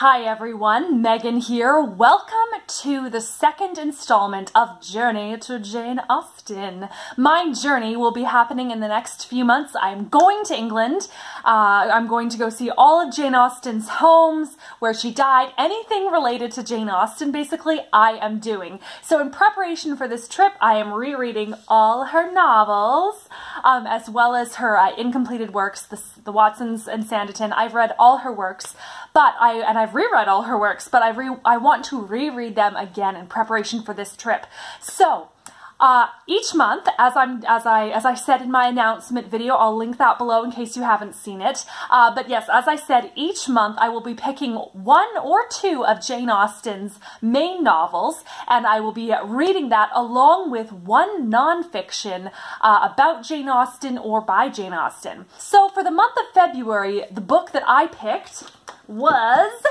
Hi everyone, Megan here. Welcome to the second installment of Journey to Jane Austen. My journey will be happening in the next few months. I'm going to England. I'm going to go see all of Jane Austen's homes, where she died. Anything related to Jane Austen, basically, I am doing. So in preparation for this trip, I am rereading all her novels, as well as her incompleted works, the Watsons and Sanditon. I've read all her works, but I've reread all her works, but I want to reread them again in preparation for this trip. So each month, as I said in my announcement video, I'll link that below in case you haven't seen it. But yes, as I said, each month I will be picking one or two of Jane Austen's main novels, and I will be reading that along with one nonfiction about Jane Austen or by Jane Austen. So for the month of February, the book that I picked was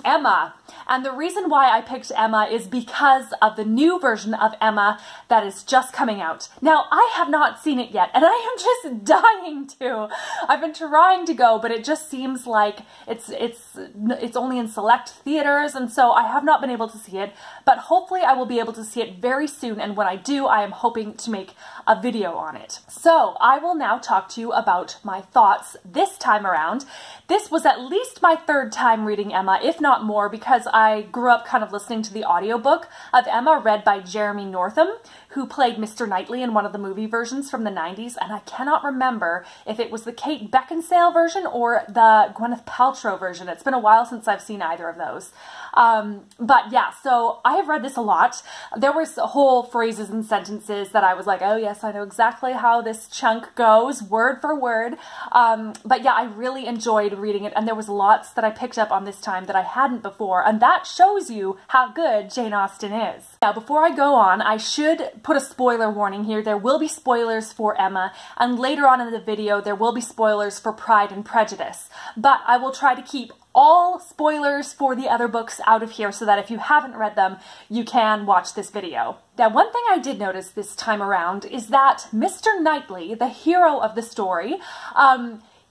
Emma. And the reason why I picked Emma is because of the new version of Emma that is just coming out. Now, I have not seen it yet, and I am just dying to. I've been trying to go, but it just seems like it's only in select theaters, and so I have not been able to see it, but hopefully I will be able to see it very soon, and when I do, I am hoping to make a video on it. So, I will now talk to you about my thoughts this time around. This was at least my third time reading Emma, if not more, because I grew up kind of listening to the audiobook of Emma read by Jeremy Northam, who played Mr. Knightley in one of the movie versions from the 90s, and I cannot remember if it was the Kate Beckinsale version or the Gwyneth Paltrow version. It's been a while since I've seen either of those. But yeah, so I have read this a lot. There was whole phrases and sentences that I was like, oh yes, I know exactly how this chunk goes, word for word. But yeah, I really enjoyed reading it, and there was lots that I picked up on this time that I hadn't before, and that shows you how good Jane Austen is. Now, before I go on, I should put a spoiler warning here. There will be spoilers for Emma, and later on in the video, there will be spoilers for Pride and Prejudice. But I will try to keep all spoilers for the other books out of here so that if you haven't read them, you can watch this video. Now, one thing I did notice this time around is that Mr. Knightley, the hero of the story,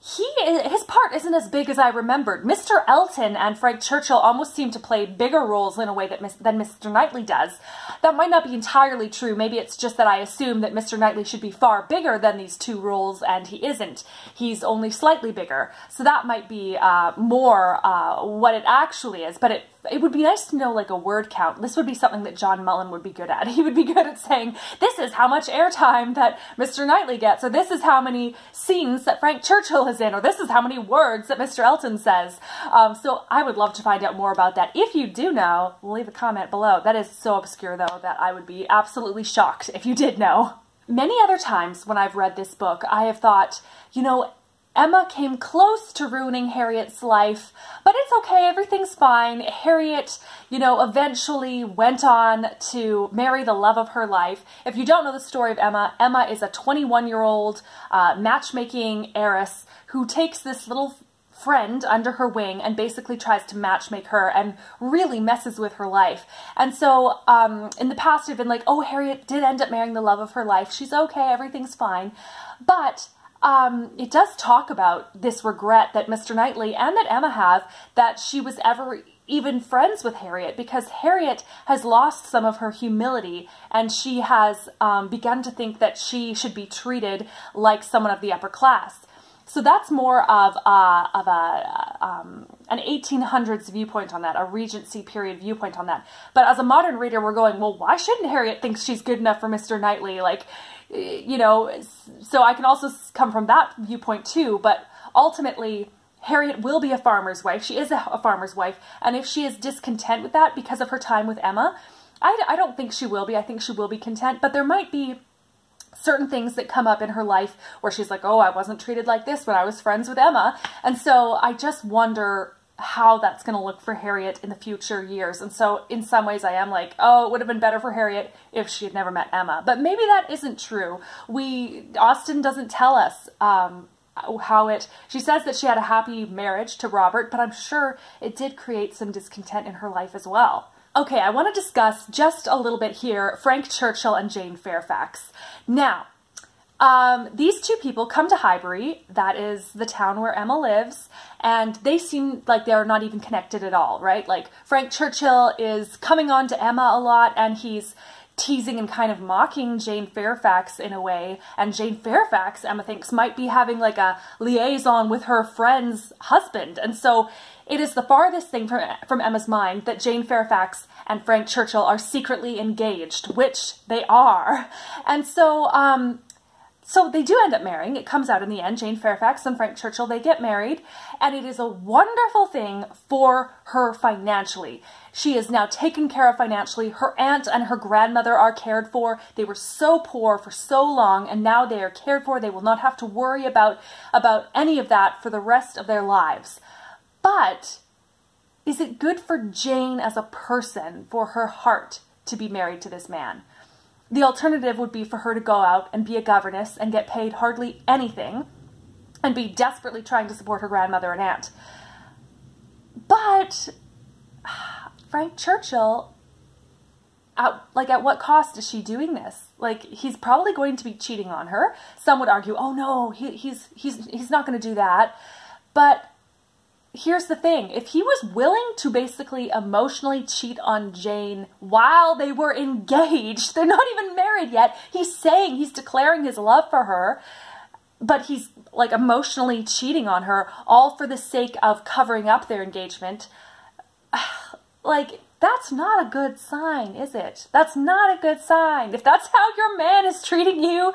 his part isn't as big as I remembered. Mr. Elton and Frank Churchill almost seem to play bigger roles in a way than Mr. Knightley does. That might not be entirely true. Maybe it's just that I assume that Mr. Knightley should be far bigger than these two roles, and he isn't. He's only slightly bigger. So that might be more what it actually is, but it would be nice to know like a word count. This would be something that John Mullan would be good at. He would be good at saying, this is how much airtime that Mr. Knightley gets, or this is how many scenes that Frank Churchill is in, or this is how many words that Mr. Elton says. So I would love to find out more about that. If you do know, leave a comment below. That is so obscure though that I would be absolutely shocked if you did know. Many other times when I've read this book, I have thought, you know, Emma came close to ruining Harriet's life, but it's okay, everything's fine. Harriet, you know, eventually went on to marry the love of her life. If you don't know the story of Emma, Emma is a 21-year-old matchmaking heiress who takes this little friend under her wing and basically tries to matchmake her and really messes with her life. And so in the past I've been like, oh, Harriet did end up marrying the love of her life. She's okay, everything's fine. But it does talk about this regret that Mr. Knightley and that Emma have that she was ever even friends with Harriet, because Harriet has lost some of her humility and she has begun to think that she should be treated like someone of the upper class. So that's more of an 1800s viewpoint on that, a Regency period viewpoint on that. But as a modern reader, we're going, well, why shouldn't Harriet think she's good enough for Mr. Knightley? Like, you know, so I can also come from that viewpoint too, but ultimately, Harriet will be a farmer's wife. She is a farmer's wife, and if she is discontent with that because of her time with Emma, I don't think she will be. I think she will be content, but there might be certain things that come up in her life where she's like, oh, I wasn't treated like this when I was friends with Emma. And so I just wonder how that's going to look for Harriet in the future years. And so in some ways I am like, oh, it would have been better for Harriet if she had never met Emma. But maybe that isn't true. Austen doesn't tell us she says that she had a happy marriage to Robert, but I'm sure it did create some discontent in her life as well. Okay, I want to discuss just a little bit here Frank Churchill and Jane Fairfax. Now, These two people come to Highbury, that is the town where Emma lives, and they seem like they're not even connected at all, right? Like, Frank Churchill is coming on to Emma a lot, and he's teasing and kind of mocking Jane Fairfax in a way, and Jane Fairfax, Emma thinks, might be having like a liaison with her friend's husband, and so it is the farthest thing from Emma's mind that Jane Fairfax and Frank Churchill are secretly engaged, which they are. And so, so they do end up marrying. It comes out in the end. Jane Fairfax and Frank Churchill, they get married, and it is a wonderful thing for her financially. She is now taken care of financially. Her aunt and her grandmother are cared for. They were so poor for so long, and now they are cared for. They will not have to worry about any of that for the rest of their lives. But is it good for Jane as a person, for her heart, to be married to this man? The alternative would be for her to go out and be a governess and get paid hardly anything and be desperately trying to support her grandmother and aunt. But Frank Churchill, at what cost is she doing this? Like, he's probably going to be cheating on her. Some would argue, oh no, he's not going to do that. But here's the thing, if he was willing to basically emotionally cheat on Jane while they were engaged, they're not even married yet, he's declaring his love for her, but he's like emotionally cheating on her, all for the sake of covering up their engagement, like, that's not a good sign, is it? That's not a good sign. If that's how your man is treating you,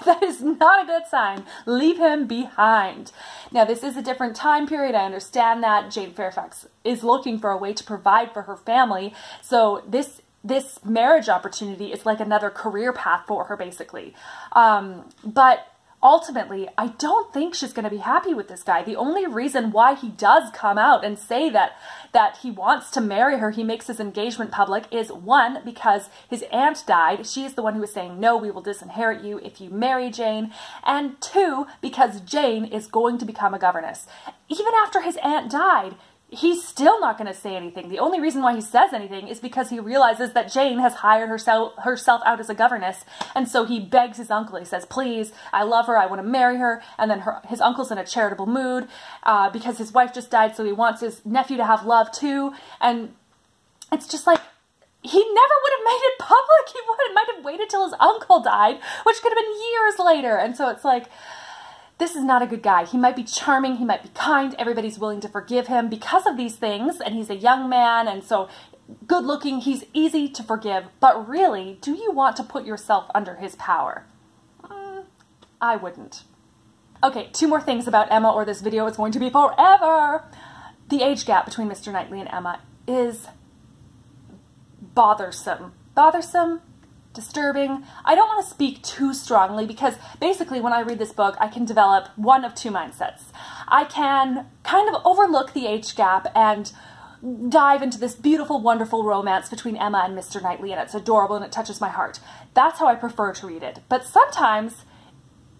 that is not a good sign. Leave him behind. Now, this is a different time period. I understand that. Jane Fairfax is looking for a way to provide for her family. So this marriage opportunity is like another career path for her, basically. But ultimately, I don't think she's going to be happy with this guy. The only reason why he does come out and say that he wants to marry her, he makes his engagement public, is one, because his aunt died. She is the one who was saying, no, we will disinherit you if you marry Jane. And two, because Jane is going to become a governess. Even after his aunt died, he's still not going to say anything. The only reason why he says anything is because he realizes that Jane has hired herself out as a governess, and so he begs his uncle. He says, please, I love her, I want to marry her, and then his uncle's in a charitable mood because his wife just died, so he wants his nephew to have love too, and it's just like, he never would have made it public. He might have waited till his uncle died, which could have been years later, and so it's like, this is not a good guy. He might be charming, he might be kind, everybody's willing to forgive him because of these things, and he's a young man, and so good looking, he's easy to forgive, but really, do you want to put yourself under his power? I wouldn't. Okay, two more things about Emma, or this video is going to be forever. The age gap between Mr. Knightley and Emma is bothersome. Bothersome? Disturbing. I don't want to speak too strongly because basically when I read this book, I can develop one of two mindsets. I can kind of overlook the age gap and dive into this beautiful, wonderful romance between Emma and Mr. Knightley, and it's adorable and it touches my heart. That's how I prefer to read it. But sometimes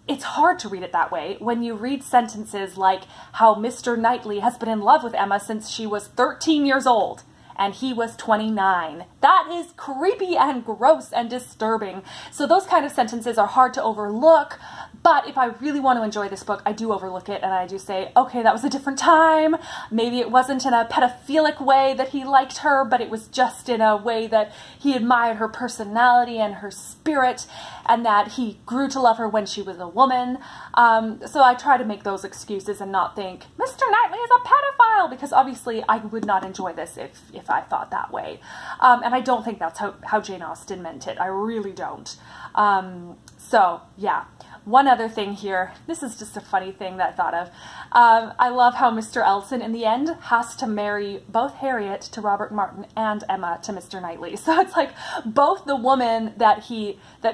it's hard to read it that way when you read sentences like how Mr. Knightley has been in love with Emma since she was 13 years old. And he was 29. That is creepy and gross and disturbing. So those kind of sentences are hard to overlook, but if I really want to enjoy this book, I do overlook it and I do say, okay, that was a different time. Maybe it wasn't in a pedophilic way that he liked her, but it was just in a way that he admired her personality and her spirit, and that he grew to love her when she was a woman. So I try to make those excuses and not think, Mr. Knightley is a pedophile, because obviously I would not enjoy this if I thought that way. And I don't think that's how Jane Austen meant it. I really don't. So, yeah. One other thing here, this is just a funny thing that I thought of. I love how Mr. Elton, in the end, has to marry both Harriet to Robert Martin and Emma to Mr. Knightley. So it's like both the woman that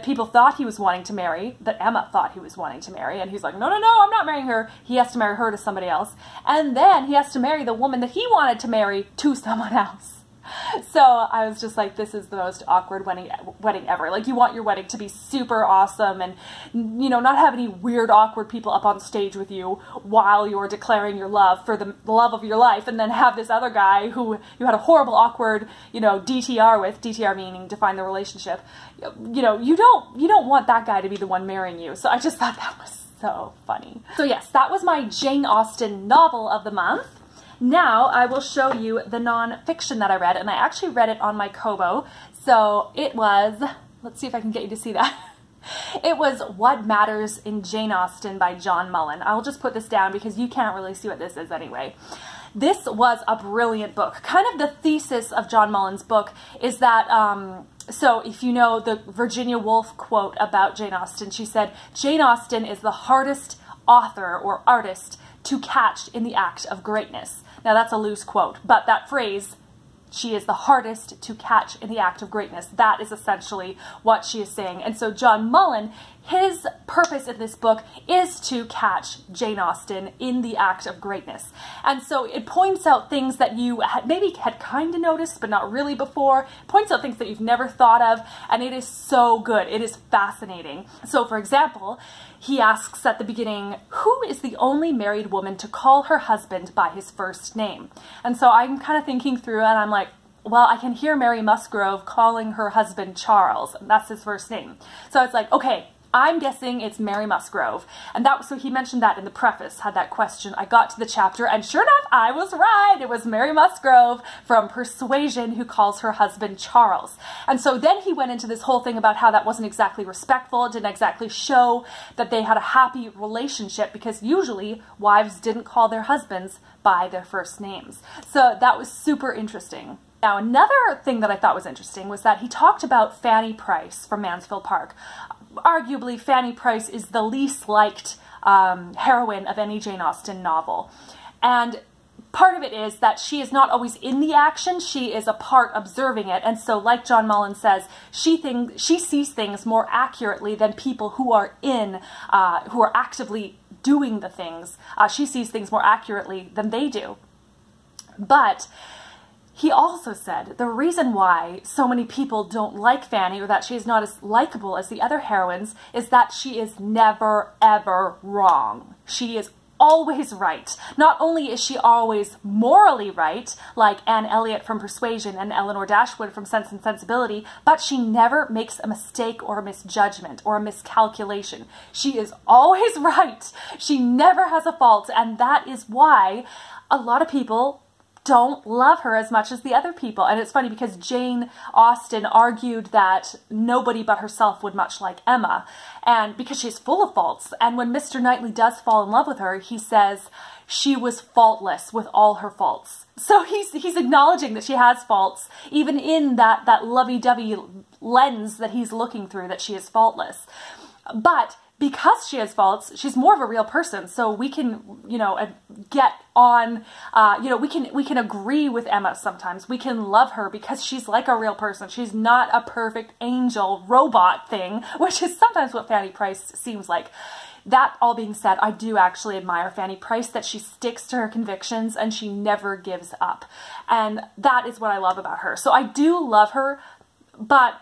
people thought he was wanting to marry, that Emma thought he was wanting to marry, and he's like, no, no, no, I'm not marrying her. He has to marry her to somebody else. And then he has to marry the woman that he wanted to marry to someone else. So I was just like, this is the most awkward wedding ever. Like, you want your wedding to be super awesome and, you know, not have any weird, awkward people up on stage with you while you're declaring your love for the love of your life, and then have this other guy who you had a horrible, awkward, you know, DTR with, DTR meaning define the relationship. You know, you don't want that guy to be the one marrying you. So I just thought that was so funny. So yes, that was my Jane Austen novel of the month. Now I will show you the non-fiction that I read, and I actually read it on my Kobo. So it was, let's see if I can get you to see that. It was What Matters in Jane Austen by John Mullan. I'll just put this down because you can't really see what this is anyway. This was a brilliant book. Kind of the thesis of John Mullan's book is that, so if you know the Virginia Woolf quote about Jane Austen, she said, "Jane Austen is the hardest author or artist to catch in the act of greatness." Now that's a loose quote, but that phrase, she is the hardest to catch in the act of greatness, that is essentially what she is saying. And so John Mullan, his purpose in this book is to catch Jane Austen in the act of greatness. And so it points out things that you maybe had kind of noticed, but not really before. It points out things that you've never thought of, and it is so good. It is fascinating. So for example, he asks at the beginning, who is the only married woman to call her husband by his first name? And so I'm kind of thinking through it, and I'm like, well, I can hear Mary Musgrove calling her husband Charles. That's his first name. So it's like, okay, I'm guessing it's Mary Musgrove. And that was, so he mentioned that in the preface, had that question. I got to the chapter, and sure enough, I was right. It was Mary Musgrove from Persuasion who calls her husband Charles. And so then he went into this whole thing about how that wasn't exactly respectful. It didn't exactly show that they had a happy relationship, because usually wives didn't call their husbands by their first names. So that was super interesting. Now, another thing that I thought was interesting was that he talked about Fanny Price from Mansfield Park. Arguably, Fanny Price is the least liked heroine of any Jane Austen novel. And part of it is that she is not always in the action, she is a part observing it. And so, like John Mullan says, she sees things more accurately than people who are who are actively doing the things. She sees things more accurately than they do. But he also said the reason why so many people don't like Fanny, or that she is not as likable as the other heroines, is that she is never, ever wrong. She is always right. Not only is she always morally right, like Anne Elliot from Persuasion and Eleanor Dashwood from Sense and Sensibility, but she never makes a mistake or a misjudgment or a miscalculation. She is always right. She never has a fault, and that is why a lot of people don't love her as much as the other people. And it's funny because Jane Austen argued that nobody but herself would much like Emma, and because she's full of faults. And when Mr. Knightley does fall in love with her, he says she was faultless with all her faults. So he's acknowledging that she has faults, even in that lovey-dovey lens that he's looking through, that she is faultless. But because she has faults, she's more of a real person. So we can, you know, get on, you know, we can agree with Emma sometimes. We can love her because she's like a real person. She's not a perfect angel robot thing, which is sometimes what Fanny Price seems like. That all being said, I do actually admire Fanny Price, that she sticks to her convictions and she never gives up. And that is what I love about her. So I do love her, but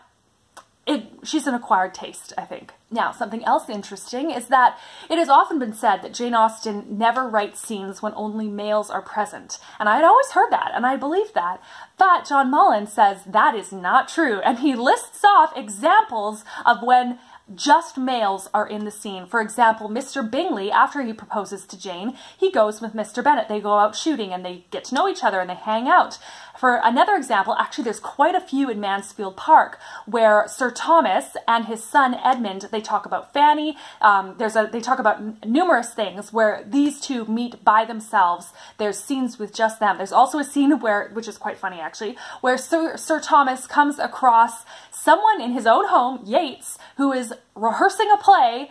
she's an acquired taste, I think. Now, something else interesting is that it has often been said that Jane Austen never writes scenes when only males are present. And I had always heard that, and I believed that. But John Mullan says that is not true, and he lists off examples of when just males are in the scene. For example, Mr. Bingley, after he proposes to Jane, he goes with Mr. Bennet. They go out shooting and they get to know each other and they hang out. For another example, actually there's quite a few in Mansfield Park where Sir Thomas and his son Edmund, they talk about Fanny. They talk about numerous things where these two meet by themselves. There's scenes with just them. There's also a scene where, which is quite funny actually, where Sir Thomas comes across someone in his own home, Yates, who is rehearsing a play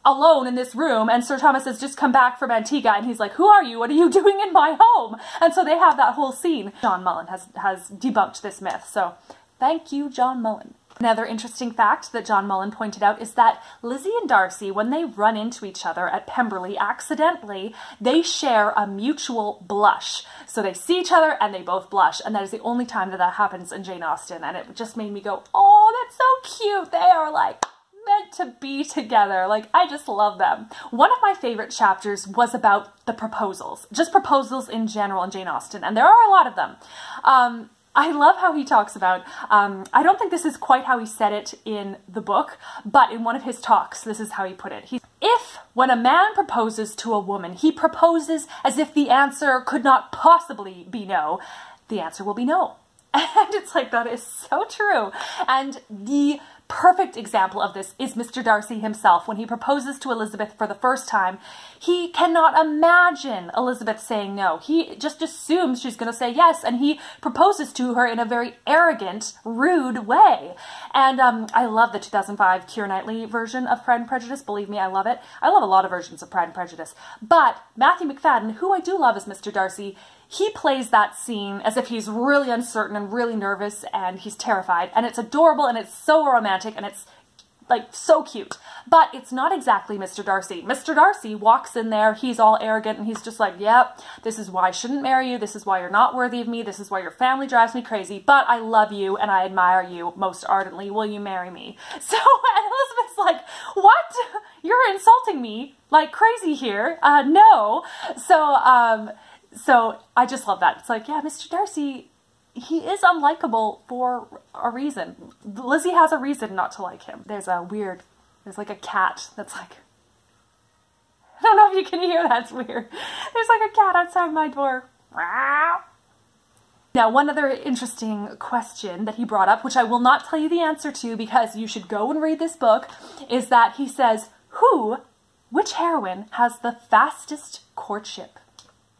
alone in this room, and Sir Thomas has just come back from Antigua, and he's like, who are you? What are you doing in my home? And so they have that whole scene. John Mullan has debunked this myth, so thank you, John Mullan. Another interesting fact that John Mullan pointed out is that Lizzie and Darcy, when they run into each other at Pemberley accidentally, they share a mutual blush. So they see each other and they both blush, and that is the only time that that happens in Jane Austen, and it just made me go, oh, that's so cute. They are like meant to be together. Like, I just love them. One of my favorite chapters was about the proposals, just proposals in general in Jane Austen, and there are a lot of them. I love how he talks about, I don't think this is quite how he said it in the book, but in one of his talks, this is how he put it. If, when a man proposes to a woman, he proposes as if the answer could not possibly be no, the answer will be no. And it's like, that is so true. And the perfect example of this is Mr. Darcy himself. When he proposes to Elizabeth for the first time, he cannot imagine Elizabeth saying no. He just assumes she's going to say yes, and he proposes to her in a very arrogant, rude way. And I love the 2005 Keira Knightley version of Pride and Prejudice. Believe me, I love it. I love a lot of versions of Pride and Prejudice. But Matthew Macfadyen, who I do love as Mr. Darcy, he plays that scene as if he's really uncertain and really nervous and he's terrified, and it's adorable and it's so romantic and it's like so cute. But it's not exactly Mr. Darcy. Mr. Darcy walks in there, he's all arrogant, and he's just like, yep, this is why I shouldn't marry you, this is why you're not worthy of me, this is why your family drives me crazy, but I love you and I admire you most ardently, will you marry me? So Elizabeth's like, what? You're insulting me like crazy here. No. So I just love that. It's like, yeah, Mr. Darcy, he is unlikable for a reason. Lizzie has a reason not to like him. There's like a cat that's like, I don't know if you can hear that, it's weird. There's like a cat outside my door. Now, one other interesting question that he brought up, which I will not tell you the answer to because you should go and read this book, is that he says, which heroine has the fastest courtship?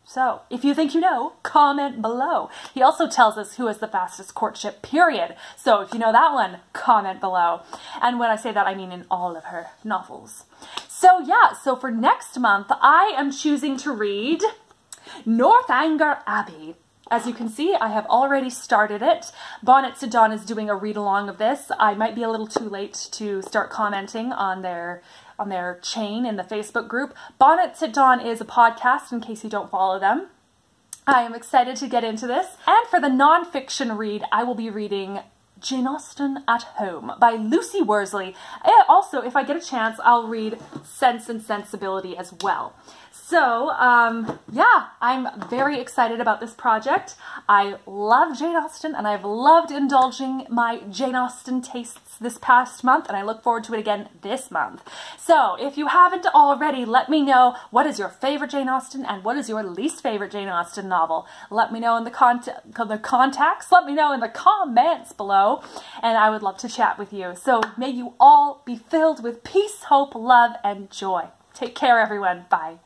So, if you think you know, comment below. He also tells us who has the fastest courtship, period. So, if you know that one, comment below. And when I say that, I mean in all of her novels. So, yeah, so for next month, I am choosing to read Northanger Abbey. As you can see, I have already started it. Bonnet to Dawn is doing a read-along of this. I might be a little too late to start commenting on their chain in the Facebook group. Bonnet to Dawn is a podcast, in case you don't follow them. I am excited to get into this. And for the non-fiction read, I will be reading Jane Austen at Home by Lucy Worsley. And also, if I get a chance, I'll read Sense and Sensibility as well. So, yeah, I'm very excited about this project. I love Jane Austen, and I've loved indulging my Jane Austen tastes this past month, and I look forward to it again this month. So, if you haven't already, let me know what is your favorite Jane Austen and what is your least favorite Jane Austen novel. Let me know in the contacts, let me know in the comments below, and I would love to chat with you. So, may you all be filled with peace, hope, love, and joy. Take care, everyone. Bye.